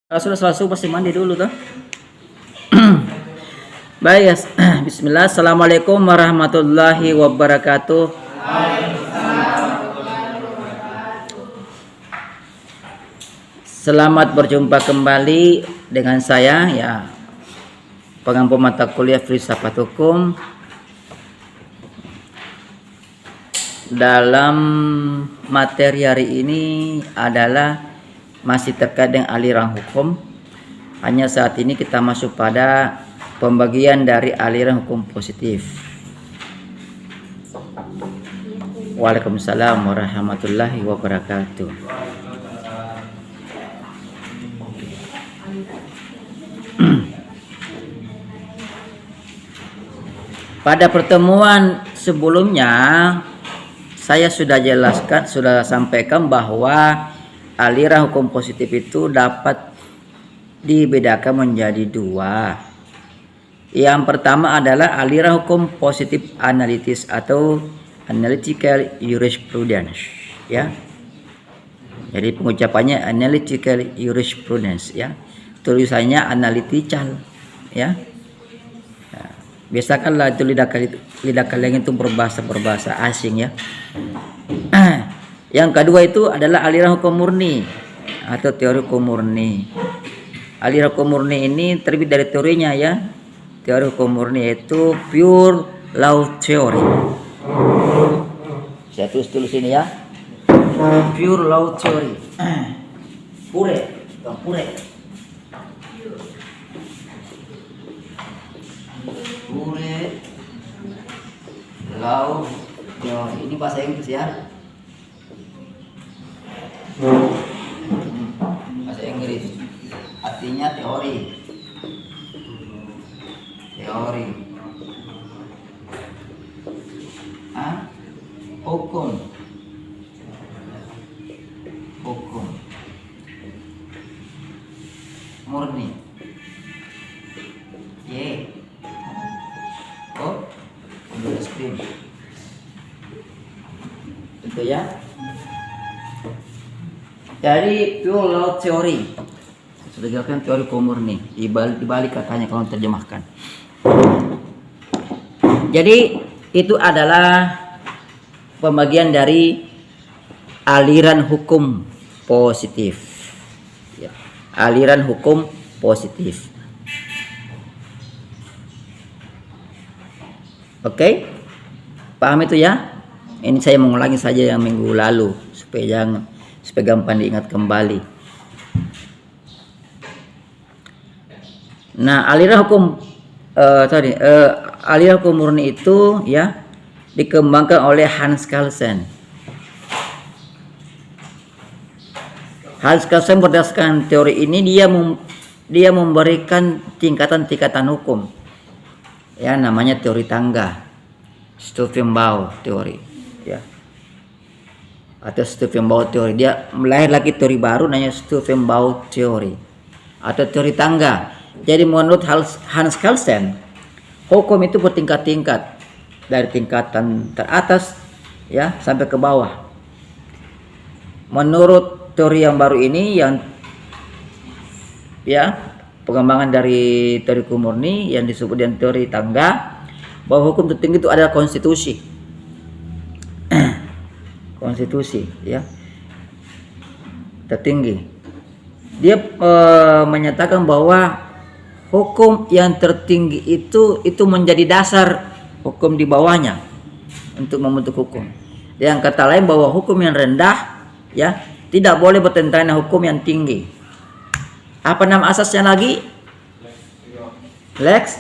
Sudah selesai pasti mandi dulu tuh. Baik ya. Bismillah. Assalamualaikum warahmatullahi wabarakatuh. Selamat berjumpa kembali dengan saya ya, pengampu mata kuliah Filsafat Hukum. Dalam materi hari ini adalah masih terkait dengan aliran hukum. Hanya saat ini kita masuk pada pembagian dari aliran hukum positif. Waalaikumsalam warahmatullahi wabarakatuh. Pada pertemuan sebelumnya saya sudah jelaskan, sudah sampaikan bahwa aliran hukum positif itu dapat dibedakan menjadi dua. Yang pertama adalah aliran hukum positif analitis atau analytical jurisprudence, ya. Jadi pengucapannya analytical jurisprudence, ya. Tulisannya analytical, ya. Biasakanlah itu lidah kalian itu berbahasa asing, ya. Yang kedua itu adalah aliran hukum murni atau teori hukum murni. Aliran hukum murni ini terbit dari teorinya, ya. Teori hukum murni yaitu pure law theory. Saya tulis ini, ya. Pure law theory. Pure law theory. Ini bahasa Inggris, ya. Bahasa Inggris artinya teori hukum murni itu, ya. Dari pure law theory sudah jelaskan teori hukum murni, dibalik katanya kalau terjemahkan. Jadi itu adalah pembagian dari aliran hukum positif, ya. Aliran hukum positif. Oke, paham itu, ya. Ini saya mengulangi saja yang minggu lalu supaya gampang diingat kembali. Nah, aliran hukum aliran hukum murni itu, ya, dikembangkan oleh Hans Kelsen. Hans Kelsen berdasarkan teori ini dia memberikan tingkatan-tingkatan hukum, ya, namanya teori tangga, Stufenbau teori, ya, atau Stufenbau teori. Dia melahir lagi teori baru namanya Stufenbau teori atau teori tangga. Jadi menurut Hans Kelsen, hukum itu bertingkat-tingkat dari tingkatan teratas, ya, sampai ke bawah. Menurut teori yang baru ini, yang, ya, pengembangan dari teori hukum murni yang disebut dengan teori tangga, bahwa hukum tertinggi itu adalah konstitusi. Konstitusi, ya, tertinggi. Dia menyatakan bahwa hukum yang tertinggi itu menjadi dasar hukum di bawahnya untuk membentuk hukum. Dengan kata lain bahwa hukum yang rendah, ya, tidak boleh bertentangan dengan hukum yang tinggi. Apa nama asasnya lagi? Lex.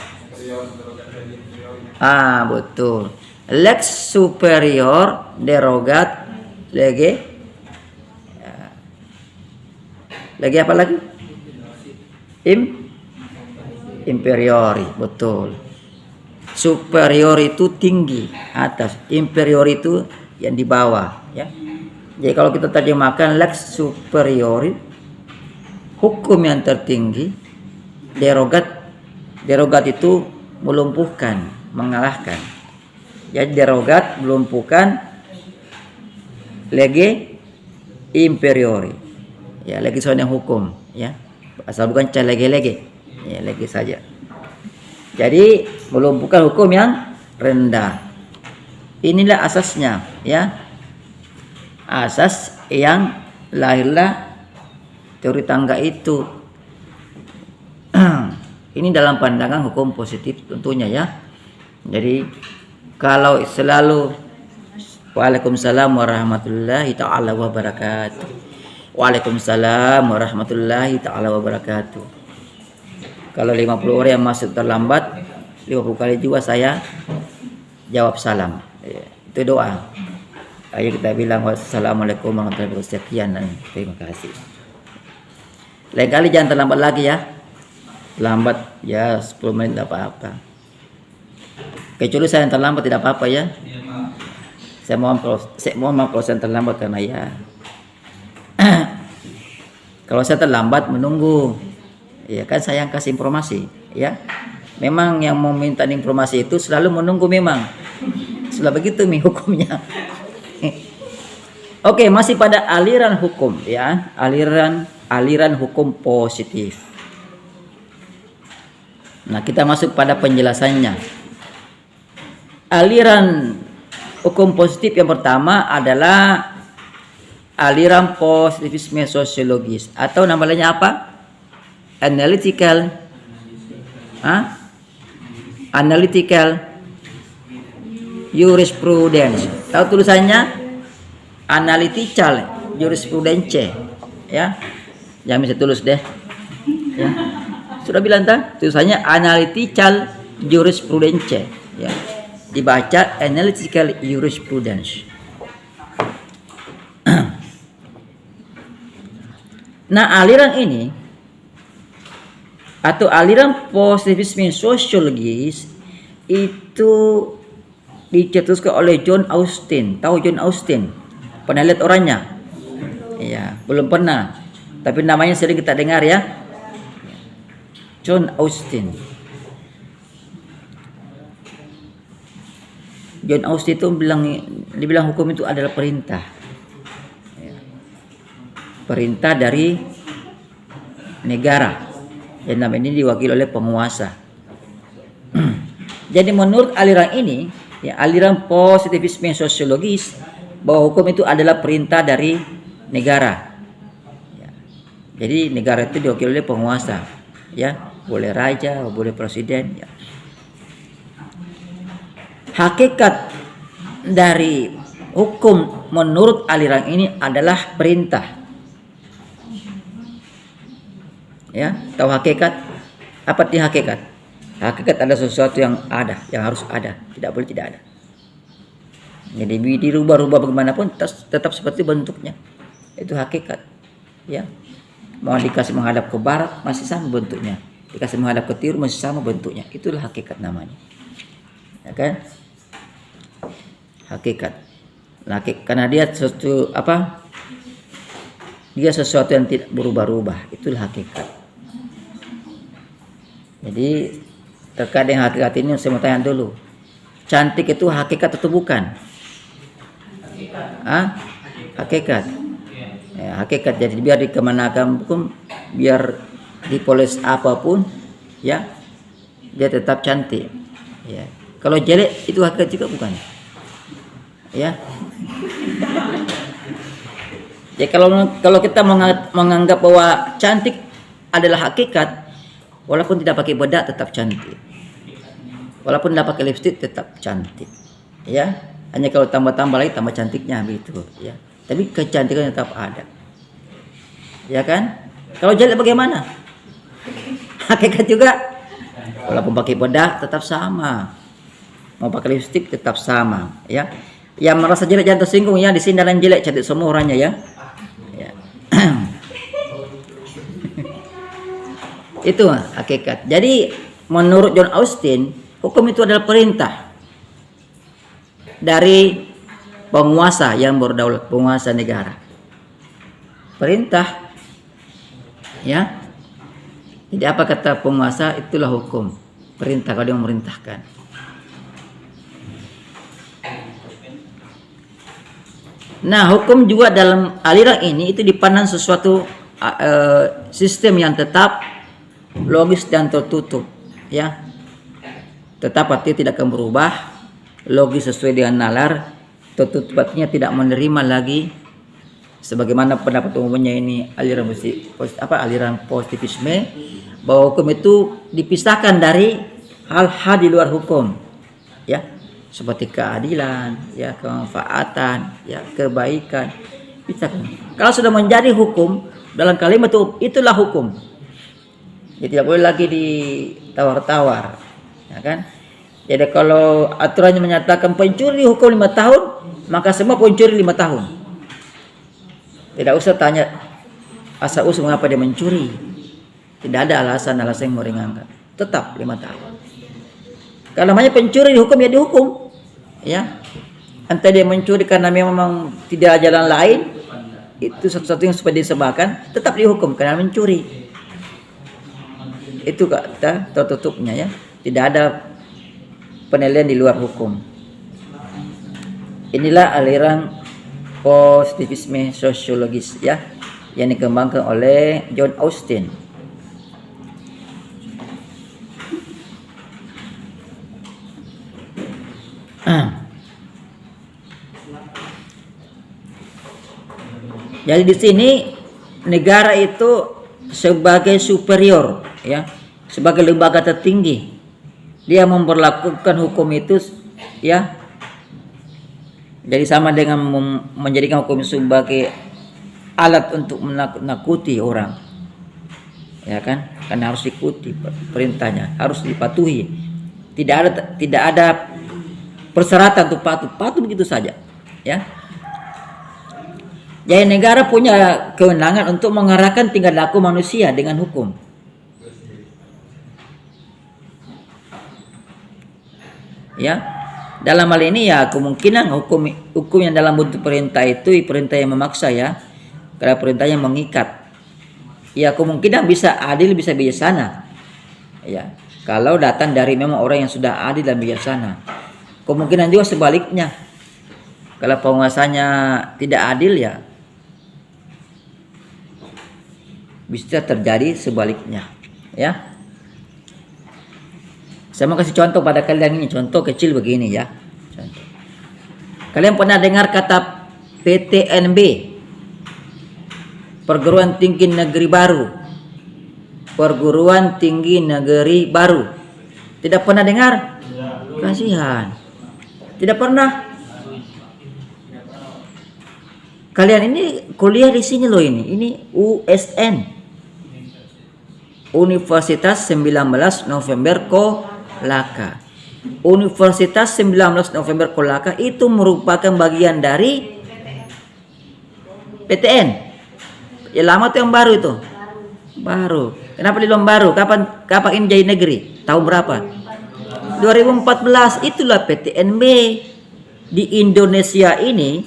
Betul. Lex superior derogat lege. Lagi apa lagi? Inferiori, betul. Superior itu tinggi, atas. Inferior itu yang di bawah, ya. Jadi kalau kita terjemahkan lex superiori, hukum yang tertinggi, derogat itu melumpuhkan, mengalahkan. Jadi derogat melumpuhkan, lege inferiori, ya, legi soalnya hukum, ya. asal bukan lege-lege, ya lege saja. Jadi bukan hukum yang rendah. Inilah asasnya, ya. Asas yang lahirlah teori tangga itu. Ini dalam pandangan hukum positif tentunya, ya. Jadi kalau selalu Waalaikumsalam warahmatullahi taala wabarakatuh. Waalaikumsalam warahmatullahi taala wabarakatuh. Kalau 50 orang yang masuk terlambat, 50 kali juga saya jawab salam. Itu doa. Ayo kita bilang wassalamualaikum warahmatullahi wabarakatuh. Sekian dan terima kasih. Lain kali jangan terlambat lagi, ya. Lambat ya 10 menit tidak apa-apa. Kecuali saya yang terlambat tidak apa-apa, ya. Saya mohon maaf kalau saya terlambat karena ya kalau saya terlambat menunggu, ya kan saya yang kasih informasi, ya. Memang yang mau minta informasi itu selalu menunggu memang. Sudah begitu hukumnya. Oke, masih pada aliran hukum, ya. Aliran hukum positif. Nah, kita masuk pada penjelasannya. Aliran hukum positif yang pertama adalah aliran positivisme sosiologis atau nama lainnya apa? Analytical jurisprudence. Tahu tulisannya? Analytical jurisprudence, ya. Jangan bisa tulis deh, ya. Sudah bilang tak? Tulisannya analytical jurisprudence, ya. Dibaca analytical jurisprudence. Nah, aliran ini atau aliran positivisme sosiologis itu dicetuskan oleh John Austin. Tahu John Austin? Pernah lihat orangnya? Iya, belum pernah. Tapi namanya sering kita dengar, ya. John Austin. John Austin itu dibilang hukum itu adalah perintah. Perintah dari negara. Dan nama ini diwakili oleh penguasa. Jadi menurut aliran ini, ya, aliran positivisme sosiologis, bahwa hukum itu adalah perintah dari negara. Ya. Jadi negara itu diwakili oleh penguasa, ya, boleh raja, boleh presiden, ya. Hakikat dari hukum menurut aliran ini adalah perintah. Ya, tahu hakikat? Apa arti hakikat? Hakikat adalah sesuatu yang ada, yang harus ada, tidak boleh tidak ada. Jadi dirubah-rubah bagaimanapun tetap seperti bentuknya. Itu hakikat. Ya. Mau dikasih menghadap ke barat masih sama bentuknya. Dikasih menghadap ke timur masih sama bentuknya. Itulah hakikat namanya. Ya kan? Hakikat. Nah, karena dia sesuatu dia sesuatu yang tidak berubah-ubah, itulah hakikat. Jadi terkait dengan hakikat ini saya mau tanya dulu, cantik itu hakikat atau bukan? Hakikat. Ya, hakikat. Jadi biar dikemanakan hukum, biar dipoles apapun, ya, dia tetap cantik. Ya. Kalau jelek itu hakikat juga bukan? Ya. Ya, kalau kita menganggap bahwa cantik adalah hakikat, walaupun tidak pakai bedak tetap cantik. Walaupun tidak pakai lipstik tetap cantik. Ya. Hanya kalau tambah-tambah lagi tambah cantiknya gitu, ya. Tapi kecantikan tetap ada. Ya kan? Kalau jelek bagaimana? Hakikat juga. Walaupun pakai bedak tetap sama. Mau pakai lipstik tetap sama, ya. Yang merasa jelek jangan tersinggung, ya. Di sini dalam jelek cantik semua orangnya, ya. Ya. Itu hakikat. Jadi menurut John Austin, hukum itu adalah perintah dari penguasa yang berdaulat, penguasa negara. Perintah, ya. Jadi apa kata penguasa, itulah hukum. Perintah, kalau dia memerintahkan. Nah, hukum juga dalam aliran ini itu dipandang sesuatu sistem yang tetap, logis dan tertutup, ya. Tetap artinya tidak akan berubah, logis sesuai dengan nalar, tertutup artinya tidak menerima lagi, sebagaimana pendapat umumnya ini aliran positivisme, bahwa hukum itu dipisahkan dari hal-hal di luar hukum, ya, seperti keadilan, ya, kemanfaatan, ya, kebaikan. Pisahkan. Kalau sudah menjadi hukum dalam kalimat itu, itulah hukum. Jadi tidak boleh lagi ditawar-tawar, ya kan? Jadi kalau aturannya menyatakan pencuri hukum 5 tahun, maka semua pencuri 5 tahun. Tidak usah tanya asal usul mengapa dia mencuri. Tidak ada alasan-alasan yang meringankan. Tetap 5 tahun. Kalau namanya pencuri dihukum, ya dihukum, ya. Entah dia mencuri karena memang tidak ada jalan lain, itu satu-satu yang supaya disebabkan, tetap dihukum karena mencuri. Itu kata tertutupnya, ya. Tidak ada penilaian di luar hukum. Inilah aliran positivisme sosiologis, ya, yang dikembangkan oleh John Austin. Jadi di sini negara itu sebagai superior, ya, sebagai lembaga tertinggi, dia memperlakukan hukum itu, ya, jadi sama dengan menjadikan hukum sebagai alat untuk menakut-nakuti orang, ya kan, karena harus diikuti perintahnya, harus dipatuhi, tidak ada persyaratan untuk patuh begitu saja, ya. Jadi negara punya kewenangan untuk mengarahkan tingkah laku manusia dengan hukum. Ya, dalam hal ini ya kemungkinan hukum yang dalam bentuk perintah itu perintah yang memaksa, ya. Karena perintah yang mengikat. Ya kemungkinan bisa adil, bisa bijaksana. Ya, kalau datang dari memang orang yang sudah adil dan bijaksana. Kemungkinan juga sebaliknya. Kalau penguasanya tidak adil, ya bisa terjadi sebaliknya, ya. Saya mau kasih contoh pada kalian ini, contoh kecil begini, ya. Contoh. Kalian pernah dengar kata PTNB, Perguruan Tinggi Negeri Baru? Perguruan Tinggi Negeri Baru. Tidak pernah dengar? Kasihan. Tidak pernah. Kalian ini kuliah di sini loh ini. Ini USN. Universitas 19 November Kolaka. Universitas 19 November Kolaka itu merupakan bagian dari PTN. Ya lama tuh yang baru itu. Baru. Kenapa dibilang baru? Kapan ini jadi negeri? Tahun berapa? 2014. Itulah PTNB. Di Indonesia ini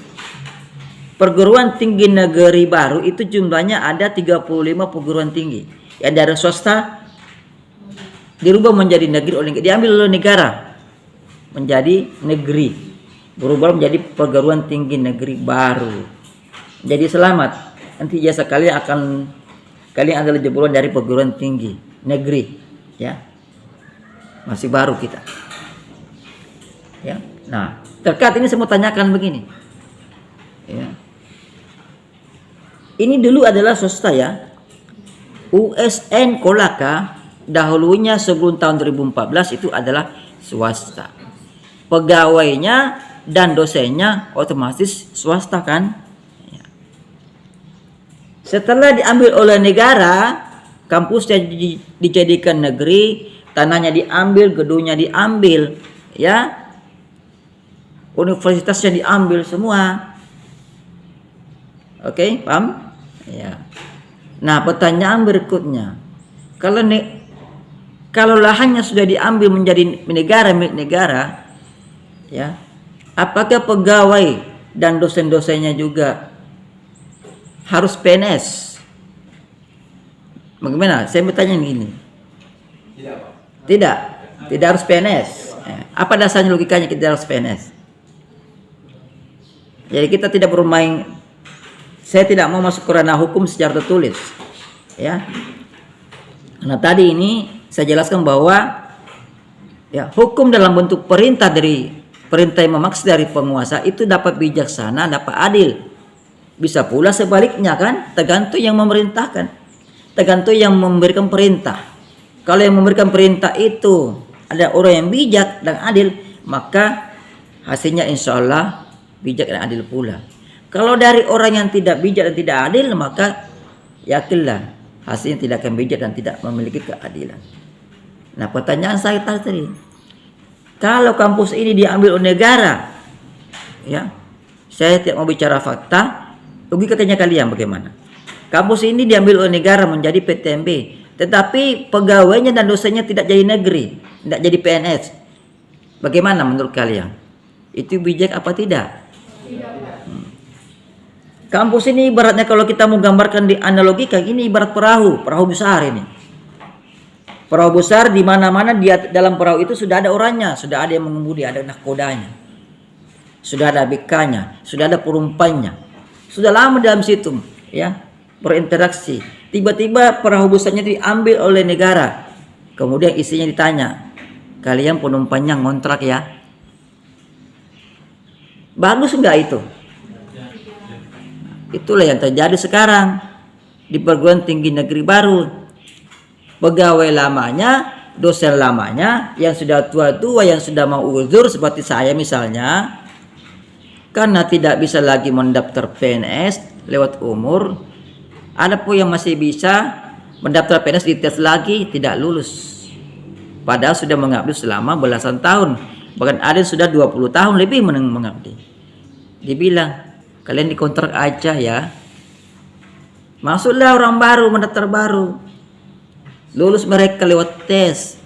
perguruan tinggi negeri baru itu jumlahnya ada 35 perguruan tinggi. Yang dari swasta dirubah menjadi negeri, diambil oleh negara menjadi negeri, berubah menjadi perguruan tinggi negeri baru. Jadi selamat, nanti jasa kalian adalah jebolan dari perguruan tinggi negeri, ya, masih baru kita, ya. Nah terkait ini saya mau tanyakan begini, ya. Ini dulu adalah swasta, ya. USN Kolaka dahulunya sebelum tahun 2014 itu adalah swasta. Pegawainya dan dosennya otomatis swasta, kan? Ya. Setelah diambil oleh negara, kampusnya dijadikan negeri, tanahnya diambil, gedungnya diambil, ya. Universitasnya diambil semua. Oke, paham? Ya. Nah, pertanyaan berikutnya, kalau lahannya sudah diambil menjadi milik negara, ya, apakah pegawai dan dosen-dosennya juga harus PNS? Bagaimana? Saya bertanya begini. Tidak harus PNS. Apa dasarnya, logikanya kita harus PNS? Jadi kita tidak bermain. Saya tidak mau masuk ke ranah hukum secara tertulis. Ya. Nah, tadi ini saya jelaskan bahwa ya, hukum dalam bentuk perintah yang memaksa dari penguasa itu dapat bijaksana, dapat adil. Bisa pula sebaliknya kan, tergantung yang memerintahkan, tergantung yang memberikan perintah. Kalau yang memberikan perintah itu ada orang yang bijak dan adil, maka hasilnya insya Allah bijak dan adil pula. Kalau dari orang yang tidak bijak dan tidak adil, maka yakinlah hasilnya tidak akan bijak dan tidak memiliki keadilan. Nah, pertanyaan saya tadi, kalau kampus ini diambil oleh negara, ya, saya tidak mau bicara fakta, logika katanya kalian bagaimana? Kampus ini diambil oleh negara menjadi PTMB, tetapi pegawainya dan dosennya tidak jadi negeri, tidak jadi PNS. Bagaimana menurut kalian? Itu bijak apa tidak? Kampus ini ibaratnya kalau kita mau gambarkan di analogikan, ini ibarat perahu besar ini. Perahu besar di mana-mana dia dalam perahu itu sudah ada orangnya, sudah ada yang mengemudi, ada nahkodanya. Sudah ada ABK-nya, sudah ada perumpannya. Sudah lama dalam situ, ya, berinteraksi. Tiba-tiba perahu besarnya diambil oleh negara. Kemudian isinya ditanya, "Kalian penumpangnya ngontrak ya?" Bagus enggak itu? Itulah yang terjadi sekarang di perguruan tinggi negeri baru. Pegawai lamanya, dosen lamanya yang sudah tua-tua, yang sudah mau uzur seperti saya misalnya, karena tidak bisa lagi mendaftar PNS lewat umur, ada pun yang masih bisa mendaftar PNS dites lagi tidak lulus. Padahal sudah mengabdi selama belasan tahun, bahkan ada yang sudah 20 tahun lebih mengabdi. Dibilang, "Kalian dikontrak aja ya." Masuklah orang baru, mendaftar baru. Lulus mereka lewat tes.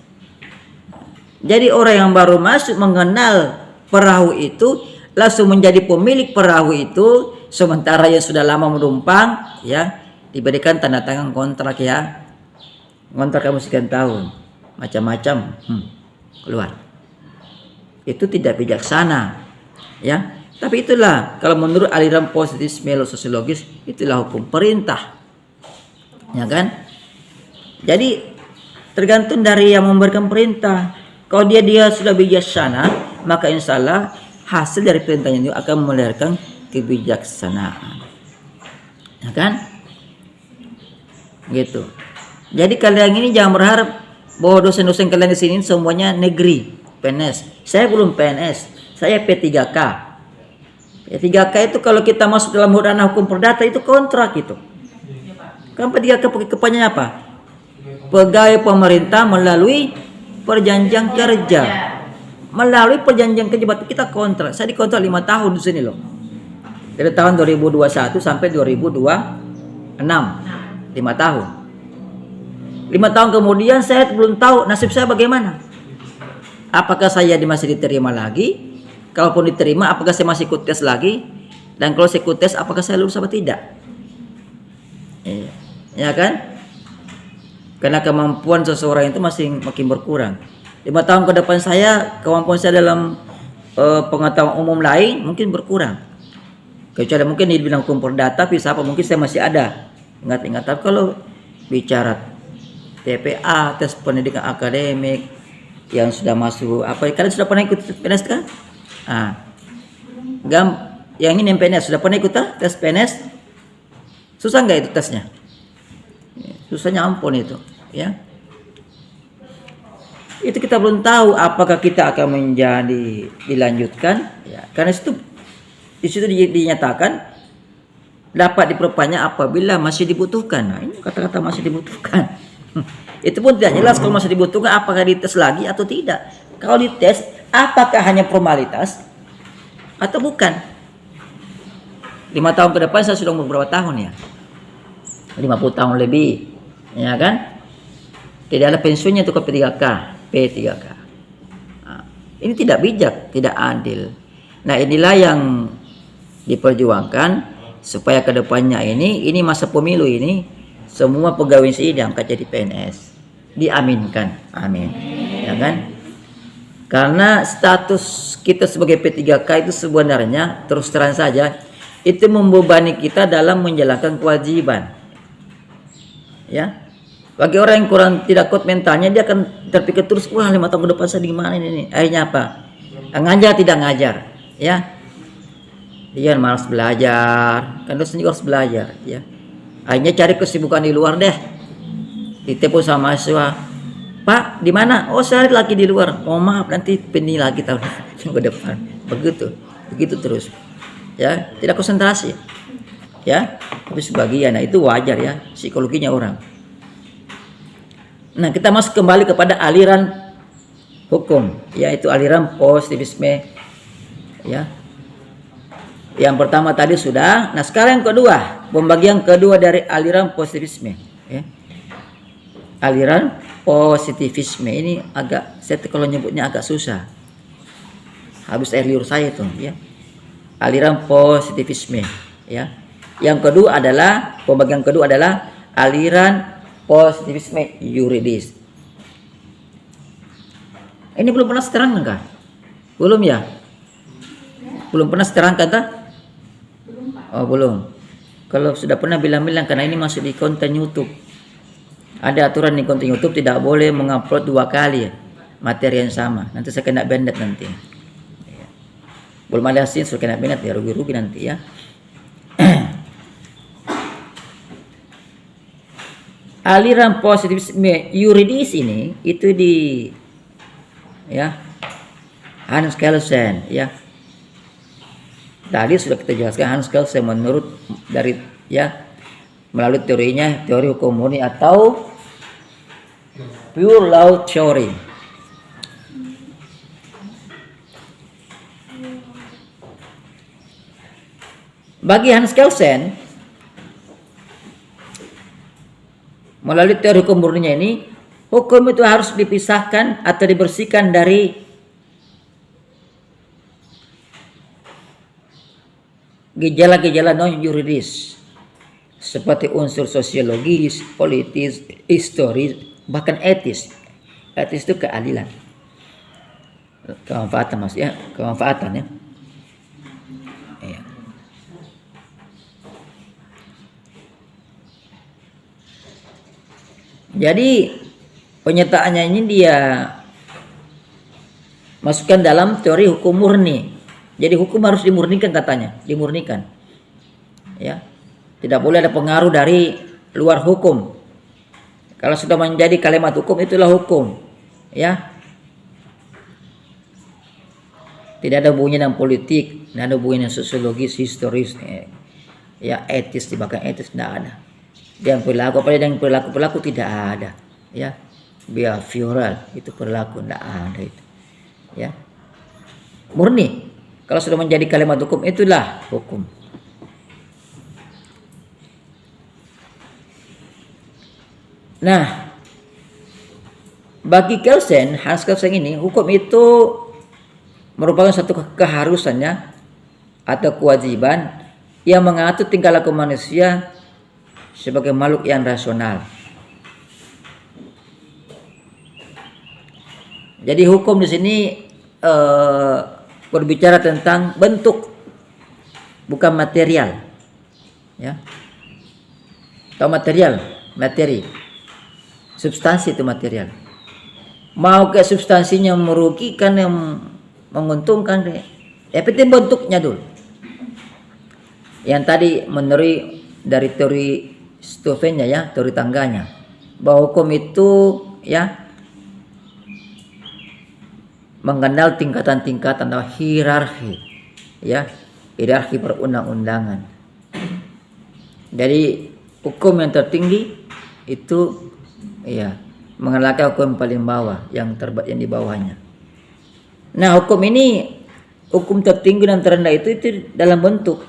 Jadi orang yang baru masuk mengenal perahu itu, langsung menjadi pemilik perahu itu, sementara yang sudah lama menumpang, ya, diberikan tanda tangan kontrak ya. Kontrak kamu sekian tahun, macam-macam, keluar. Itu tidak bijaksana, ya. Tapi itulah kalau menurut aliran positivisme sosiologis, itulah hukum perintah, ya kan? Jadi tergantung dari yang memberikan perintah. Kalau dia sudah bijaksana, maka insya Allah hasil dari perintahnya itu akan melahirkan kebijaksanaan, ya kan? Gitu. Jadi kalian ini jangan berharap bahwa dosen-dosen kalian di sini semuanya negeri PNS. Saya belum PNS, saya P3K. P3K itu kalau kita masuk dalam ranah hukum perdata itu kontrak itu. Kan P3K kepanjangannya apa? Pegawai pemerintah melalui perjanjian kerja. Melalui perjanjian kerja berarti kita kontrak. Saya dikontrak 5 tahun di sini loh. Dari tahun 2021 sampai 2026. 5 tahun. 5 tahun kemudian saya belum tahu nasib saya bagaimana. Apakah saya masih diterima lagi? Kalaupun diterima, apakah saya masih ikut tes lagi? Dan kalau saya ikut tes, apakah saya lulus atau tidak? Ya kan? Karena kemampuan seseorang itu masih makin berkurang. 5 tahun ke depan kemampuan saya dalam pengetahuan umum lain mungkin berkurang. Kecuali mungkin di bidang hukum perdata, bisa apa mungkin saya masih ada. Ingat-ingat. Tapi kalau bicara TPA, tes pendidikan akademik, yang sudah masuk kalian sudah pernah ikut PNS kan? Yang ini PNS sudah pernah ikut tes PNS? Susah nggak itu tesnya? Susahnya ampun itu, ya. Itu kita belum tahu apakah kita akan menjadi dilanjutkan, ya. Karena di situ dinyatakan dapat diperpanjang apabila masih dibutuhkan. Nah, ini kata-kata masih dibutuhkan. Itu pun tidak jelas kalau masih dibutuhkan apakah dites lagi atau tidak. Kalau dites, apakah hanya formalitas atau bukan? 5 tahun ke depan saya sudah umur berapa tahun ya? 50 tahun lebih, ya kan? Tidak ada pensiunnya untuk P3K. Nah, ini tidak bijak, tidak adil. Nah, inilah yang diperjuangkan supaya kedepannya ini masa pemilu ini semua pegawai ini diangkat jadi PNS, diaminkan, amin, ya kan? Karena status kita sebagai P3K itu sebenarnya terus terang saja itu membebani kita dalam menjalankan kewajiban. Ya. Bagi orang yang kurang tidak kuat mentalnya, dia akan terpikir terus, wah 5 tahun ke depan saya di mana ini? Akhirnya apa? Ngajar tidak ngajar, ya. Dia malas belajar, kan dosen juga harus belajar, ya. Akhirnya cari kesibukan di luar deh. Ditelepon sama mahasiswa, Pak, di mana? Oh, saya lagi di luar. Oh, maaf, nanti pending lagi tahun ke depan. Begitu terus. Ya, tidak konsentrasi. Ya, tapi sebagian, nah itu wajar ya, psikologinya orang. Nah, kita masuk kembali kepada aliran hukum, yaitu aliran positivisme. Ya. Yang pertama tadi sudah. Nah, sekarang yang kedua, pembagian kedua dari aliran positivisme. Ya. Aliran positivisme ini saya kalau nyebutnya agak susah. Habis air liur saya itu, ya. Aliran positivisme, ya. Yang kedua adalah pembagian kedua adalah aliran positivisme yuridis. Ini belum pernah diterangkan kah? Belum ya? Belum pernah diterangkan kah? Oh, belum. Kalau sudah pernah bilang-bilang, karena ini masuk di konten YouTube. Ada aturan di konten YouTube tidak boleh mengupload 2 kali materi yang sama. Nanti saya kena banned nanti. Belum ada hasil, saya kena banned ya, rugi-rugi nanti ya. Aliran positivisme yuridis ini itu ya Hans Kelsen, ya. Tadi sudah kita jelaskan Hans Kelsen menurut dari melalui teorinya, teori hukum murni atau pure law theory. Bagi Hans Kelsen, melalui teori hukum murninya ini, hukum itu harus dipisahkan atau dibersihkan dari gejala-gejala non-yuridis seperti unsur sosiologis, politis, historis, bahkan etis. Etis itu keadilan, kemanfaatan maksudnya, kemanfaatan ya. Jadi penyertaannya ini dia masukkan dalam teori hukum murni. Jadi hukum harus dimurnikan katanya, dimurnikan. Ya. Tidak boleh ada pengaruh dari luar hukum. Kalau sudah menjadi kalimat hukum, itulah hukum. Ya. Tidak ada hubungannya dengan politik, tidak ada hubungannya dengan sosiologis, historis, ya etis, bahkan etis tidak ada. Yang perilaku, apalagi yang perilaku tidak ada, ya. Behavioral itu perilaku tidak ada itu, ya. Murni. Kalau sudah menjadi kalimat hukum, itulah hukum. Nah, bagi Kelsen, Hans Kelsen ini, hukum itu merupakan satu keharusannya atau kewajiban yang mengatur tingkah laku manusia sebagai makhluk yang rasional. Jadi hukum di sini berbicara tentang bentuk, bukan material. Ya. Atau material, materi. Substansi itu material. Mau ke substansinya merugikan, yang menguntungkan, ya penting bentuknya dulu. Yang tadi menurut dari teori Stoffennya, ya, teori tangganya, bahwa hukum itu ya mengenal tingkatan-tingkatan atau hierarki, ya, hierarki perundang-undangan. Jadi hukum yang tertinggi itu ya mengenalkan hukum paling bawah, yang di bawahnya. Nah, hukum ini, hukum tertinggi dan terendah itu dalam bentuk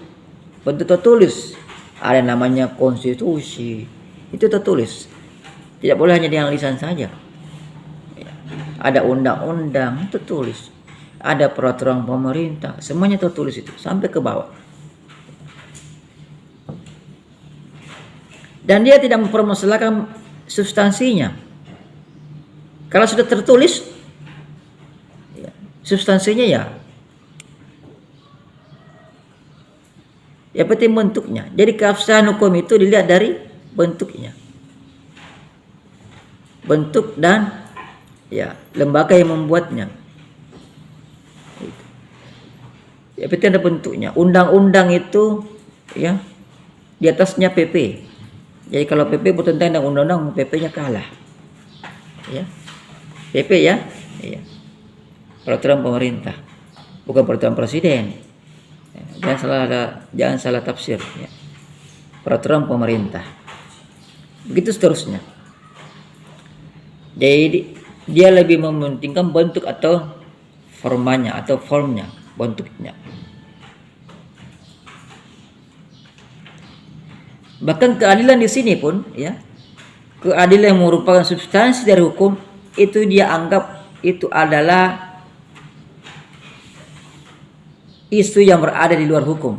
tertulis. Ada namanya konstitusi, itu tertulis. Tidak boleh hanya dengan lisan saja. Ada undang-undang tertulis, ada peraturan pemerintah, semuanya tertulis itu sampai ke bawah. Dan dia tidak mempermasalahkan substansinya. Kalau sudah tertulis, substansinya ya penting bentuknya. Jadi keabsahan hukum itu dilihat dari bentuknya. bentuk dan ya lembaga yang membuatnya. Ya, berarti ada bentuknya. Undang-undang itu ya di atasnya PP. Jadi kalau PP bertentangan dengan undang-undang, PP-nya kalah. Ya. PP ya. Iya. Peraturan pemerintah, bukan peraturan presiden. Ya, jangan salah tafsir ya. Peraturan pemerintah. Begitu seterusnya. Jadi dia lebih mementingkan bentuk atau formanya atau formnya, bentuknya. Bahkan keadilan di sini pun ya, keadilan yang merupakan substansi dari hukum itu dia anggap itu adalah isu yang berada di luar hukum.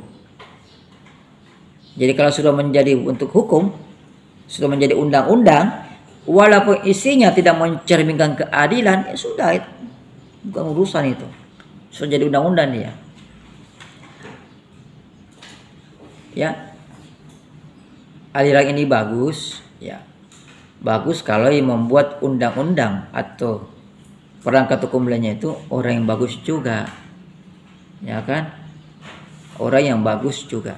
Jadi kalau sudah menjadi untuk hukum, sudah menjadi undang-undang, walaupun isinya tidak mencerminkan keadilan, ya sudah, itu bukan urusan itu. Sudah jadi undang-undang dia. Ya, aliran ini bagus, ya, bagus kalau yang membuat undang-undang atau perangkat hukum lainnya itu orang yang bagus juga, ya kan, orang yang bagus juga.